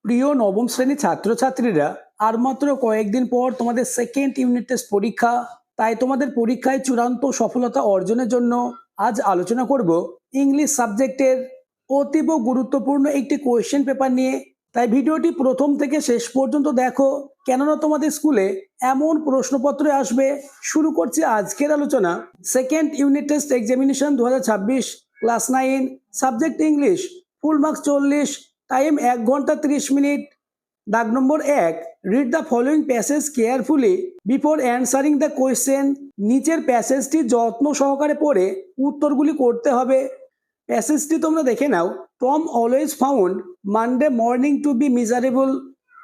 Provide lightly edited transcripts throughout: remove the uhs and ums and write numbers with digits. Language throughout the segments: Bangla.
প্রিয় নবম শ্রেণীর ছাত্রছাত্রীরা, আর মাত্র কয়েকদিন পর তোমাদের সেকেন্ড ইউনিট টেস্ট পরীক্ষা। তাই তোমাদের পরীক্ষায় চূড়ান্ত সফলতা অর্জনের জন্য আজ আলোচনা করব ইংলিশ সাবজেক্টের অতীব গুরুত্বপূর্ণ একটি কোয়েশ্চেন পেপার নিয়ে। তাই ভিডিওটি প্রথম থেকে শেষ পর্যন্ত দেখো, কেননা তোমাদের স্কুলে এমন প্রশ্নপত্র আসবে। শুরু করছি আজকের আলোচনা। Second unit test examination 2026, class 9, subject English, full marks 40, time 1 ঘন্টা 30 মিনিট। দাগ নম্বর 1, read the following passage carefully before answering the question. নিচের প্যাসেজটি যত্ন সহকারে পড়ে উত্তরগুলি করতে হবে। প্যাসেজটি তোমরা দেখে নাও। Tom always found Monday morning to be miserable.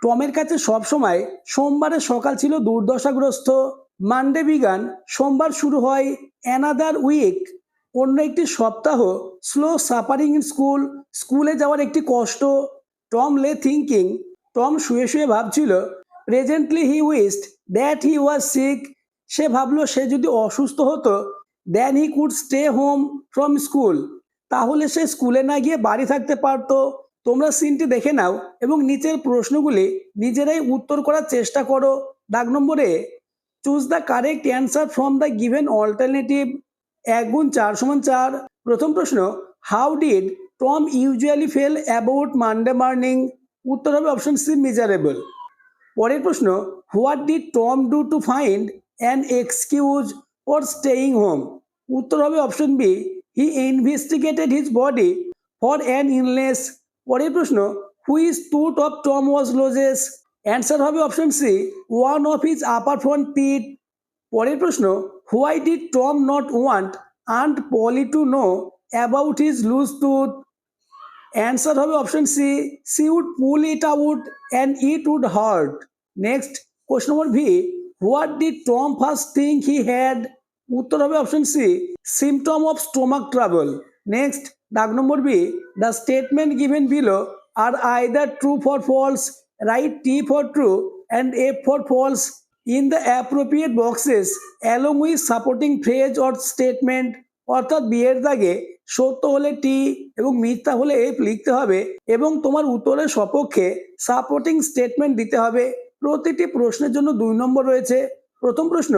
টমের কাছে সবসময় সোমবারের সকাল ছিল দুর্দশাগ্রস্ত। মানডে বিগান, সোমবার শুরু হয়। অ্যানাদার উইক, অন্য একটি সপ্তাহ। স্লো সাফারিং ইন স্কুল, স্কুলে যাওয়ার একটি কষ্ট। টম লে থিঙ্কিং, টম শুয়ে শুয়ে ভাবছিল। Presently he wished that he was sick, সে ভাবলো সে যদি অসুস্থ হতো। Then he could stay home from school, তাহলে সে স্কুলে না গিয়ে বাড়ি থাকতে পারতো। তোমরা সিনটি দেখে নাও এবং নিচের প্রশ্নগুলি নিজেরাই উত্তর করার চেষ্টা করো। দাগ নম্বরে, choose the correct answer from the given alternative. 1 গুণ 4 সমান 4। প্রথম প্রশ্ন, how did Tom usually fell about Monday morning. উত্তর হবে অপশন সি, মিজারেবল। পরের প্রশ্ন, what did Tom do to find an excuse for staying home. উত্তর হবে option B, he investigated his body for an illness. পরের প্রশ্ন, which tooth of Tom was loose. Answer হবে option C, one of his upper front teeth. পরের প্রশ্ন, why did Tom not want aunt Polly to know about his loose tooth. Answer হবে option C, she would pull it out and it would hurt. Next question নম্বর V, what did Tom first think he had. উত্তর হবে option C, symptom of stomach trouble. Next দাগ নম্বর B, the statement given below are either true for false. Write T for true and F for false in the appropriate boxes along with supporting phrase or statement. অর্থাৎ বি এর দাগে সত্য হলে টি এবং মিথ্যা হলে এফ লিখতে হবে এবং তোমার উত্তরের সপক্ষে সাপোর্টিং স্টেটমেন্ট দিতে হবে। প্রতিটি প্রশ্নের জন্য 2 নম্বর রয়েছে। প্রথম প্রশ্ন,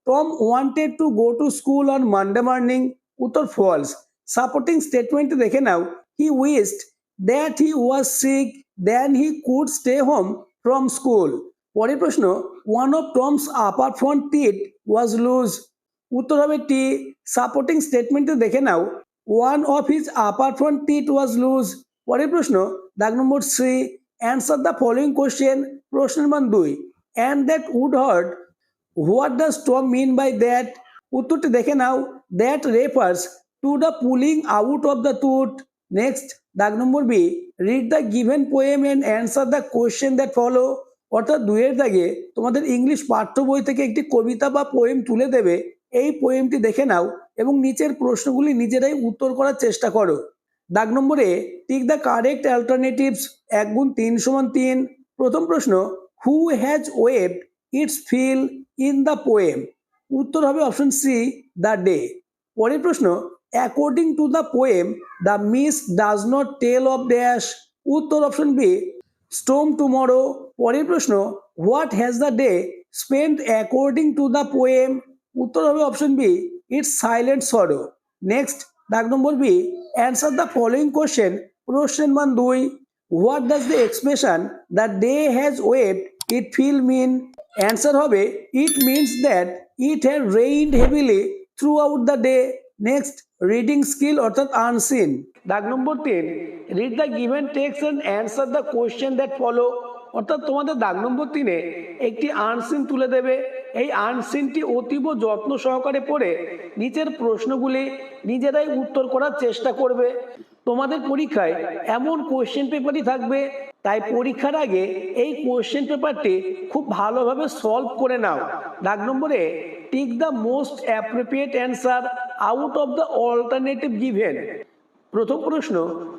Tom wanted to go to school on Monday morning. উত্তর ফলস। সাপোর্টিং স্টেটমেন্ট দেখে নাও। He wished that he was sick then he could stay home from school. পরের প্রশ্ন, one of Tom's upper front teeth was loose. উত্তর হবে টি। সাপোর্টিং স্টেটমেন্টে দেখে নাও। One of his upper front teeth was loose. পরের প্রশ্ন, দাগ নম্বর C, answer the following question. প্রশ্ন নম্বর 2, and that would hurt, what does Tom mean by that. উত্তরটি দেখে নাও। That refers to the pulling out of the tooth. Next দাগ নম্বর B, read the given poem and answer the question that follow. অর্থাৎ 2 এর দাগে তোমাদের ইংলিশ পাঠ্য বই থেকে একটি কবিতা বা পোয়েম তুলে দেবে। এই পোয়েমটি দেখে নাও এবং নিচের প্রশ্নগুলি নিজেরাই উত্তর করার চেষ্টা করো। দাগ নম্বরে, টিক দ্য কারেক্ট অল্টারনেটিভস। 1 গুণ 3 সমান 3। প্রথম প্রশ্ন, who has waved its fill in the poem. উত্তর হবে অপশন সি, দ্য ডে। পরের প্রশ্ন, according to the poem the mist does not tell of dash. উত্তর অপশন বি, স্টোম টুমরো। পরের প্রশ্ন, what has the day spent according to the poem. উত্তর হবে option B, its silent sorrow. Next দাগ নম্বর B, answer the following question. প্রশ্ন নম্বর 2, what does the expression the day has waved it fill mean. Answer হবে, it means that it had rained heavily throughout the day. Next reading skill অর্থাৎ আনসিন। দাগ নম্বর 3, read the given text and answer the question that follow. অর্থাৎ তোমাদের দাগ নম্বর 3-এ একটি আনসিন তুলে দেবে। এই আনসিনটি অতীব যত্ন সহকারে পড়ে নিচের প্রশ্নগুলি নিজেরাই উত্তর করার চেষ্টা করবে। তোমাদের পরীক্ষায় এমন কোশ্চেন পেপারই থাকবে, তাই পরীক্ষার আগে এই কোশ্চেন পেপারটি খুব ভালোভাবে সলভ করে নাও। দাগ নম্বরে, tick the most appropriate answer out of the alternative given. প্রথম প্রশ্ন,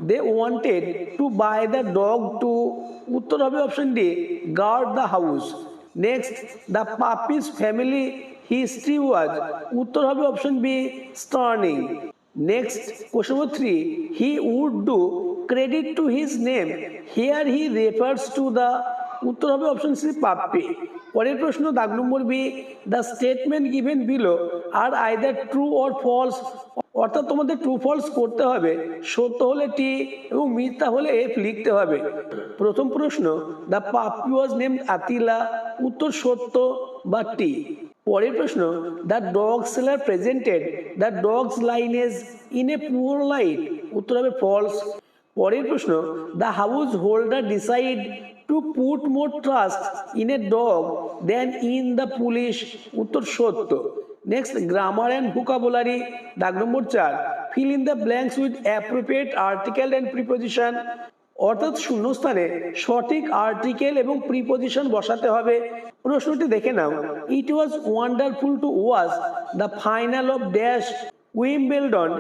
they wanted to buy the dog to. উত্তর হবে option D, guard the house. Next, the puppy's family history was. উত্তর হবে option B, sterling. Next question number 3, he would do credit to his name, here he refers to the, উত্তর হবে অপশন সি পাপ্পি। পরের প্রশ্ন দাগ নম্বর B, the statement given below are either true or false, অর্থাৎ তোমাদের ট্রু ফলস করতে হবে, সত্য হলে টি এবং মিথ্যা হলে এফ লিখতে হবে। প্রথম প্রশ্ন, the puppy was named Attila, উত্তর সত্য বা টি। পরের প্রশ্ন, the dog seller presented the dog's lineage in a poor light, উত্তর হবে ফলস। পরের প্রশ্ন, the house holder decide to put more trust in a dog than in the police, উত্তর সত্য। নেক্সট, গ্রামার অ্যান্ড ভোকাবুলারি, দাগ নম্বর 4, fill in the blanks with appropriate article and preposition, অর্থাৎ শূন্যস্থানে সঠিক আর্টিকেল এবং প্রিপোজিশন বসাতে হবে। প্রশ্নটি দেখে নাও, it was wonderful to watch the final of dash Wimbledon,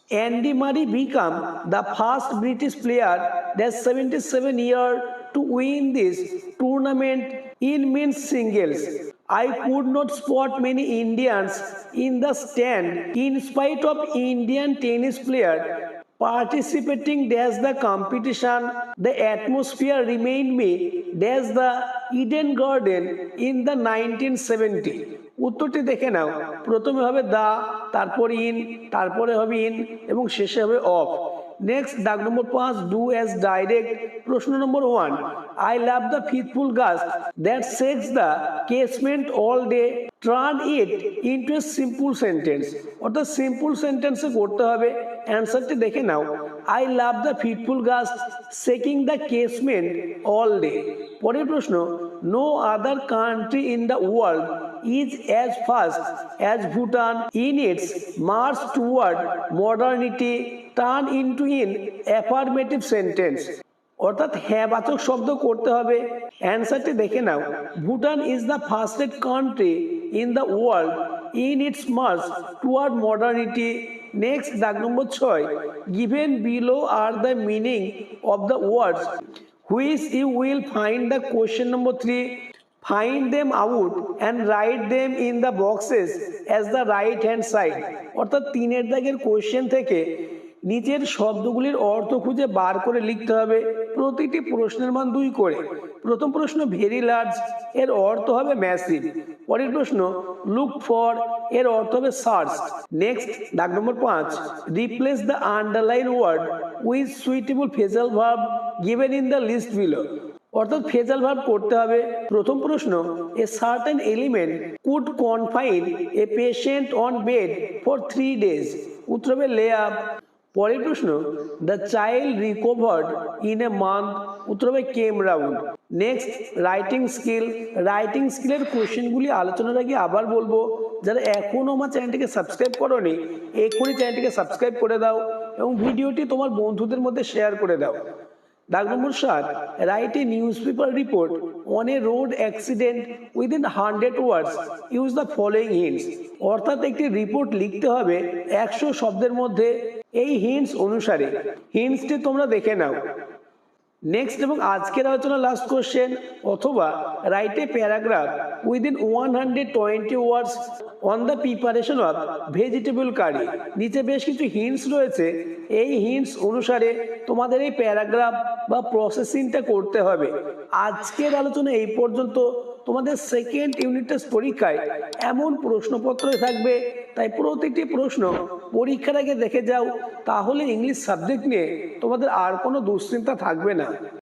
Andy Murray became the first British player that 77 years to win this tournament in men's singles. I could not spot many Indians in the stand in spite of Indian tennis player participating dash the competition. The atmosphere remained me dash the Eden Garden in the 1970. উত্তরটি দেখে নাও, প্রথমে হবে দা, তারপর ইন, তারপরে হবে ইন এবং শেষে হবে অফ। নেক্সট, দাগ নম্বর 5, ডু অ্যাজ ডাইরেক্ট। প্রশ্ন নম্বর 1, আই লাভ দ্য ফিথফুল গাছ that seeks the casement all day, turn it into a simple sentence, অর্থাৎ সিম্পল সেন্টেন্সে করতে হবে। অ্যান্সারটি দেখে নাও, আই লাভ দ্য ফিটফুল গাছ seeking the casement all day. পরের প্রশ্ন, no other country in the world is as fast as Bhutan in its march toward modernity, turn into an affirmative sentence, অর্থাৎ হ্যাঁ বাচক শব্দ করতে হবে। অ্যান্সারটি দেখে নাও, Bhutan is the fastest country in the world in its march toward modernity. Next, দাগ number 6, given below are the meaning of the words which you will find the question number 3, find them out and write them in the boxes as the right hand side, অর্থাৎ 3 দাগের কোশ্চেন থেকে নিচের শব্দগুলির অর্থ খুঁজে বার করে লিখতে হবে। প্রতিটি প্রশ্নের মান 2 করে। প্রথম প্রশ্ন, ভেরি লার্জ, এর অর্থ হবে ম্যাসিভ। পরের প্রশ্ন, লুক ফর, এর অর্থ হবে সার্চ। নেক্সট, দাগ number 5, replace the underline word with suitable phrasal verb given in the list below, অর্থাৎ ফ্রেজাল ভার্ব করতে হবে। প্রথম প্রশ্ন, a certain element could confine a patient on bed for 3 days, উত্তর হবে লে আপ। পরের প্রশ্ন, the child recovered in a month, উত্তর হবে came round. Next, writing skill, writing স্কিলের কোশ্চেনগুলি আলোচনার আগে আবার বলবো, যারা এখনো আমার চ্যানেলটিকে সাবস্ক্রাইব করোনি এক্ষুনি চ্যানেলটিকে সাবস্ক্রাইব করে দাও এবং ভিডিওটি তোমার বন্ধুদের মধ্যে শেয়ার করে দাও। দাগ নম্বর 7, write a news paper report on a road accident within 100 words, use the following hints, অর্থাৎ একটি রিপোর্ট লিখতে হবে 100 শব্দের মধ্যে এই হিন্টস অনুসারে। হিন্টসটি তোমরা দেখে নাও। নেক্সট এবং আজকের আলোচনা লাস্ট কোশ্চেন, অথবা write a paragraph within 120 words on the preparation of vegetable curry. নিচে বেশ কিছু হিন্টস রয়েছে, এই হিন্টস অনুসারে তোমাদের এই প্যারাগ্রাফ বা প্রসেসিংটা করতে হবে। আজকের আলোচনা এই পর্যন্ত। তোমাদের সেকেন্ড ইউনিট টেস্ট পরীক্ষায় এমন প্রশ্নপত্র থাকবে, তাই প্রতিটি প্রশ্ন পরীক্ষার আগে দেখে যাও, তাহলে ইংলিশ সাবজেক্ট নিয়ে তোমাদের আর কোনো দুশ্চিন্তা থাকবে না।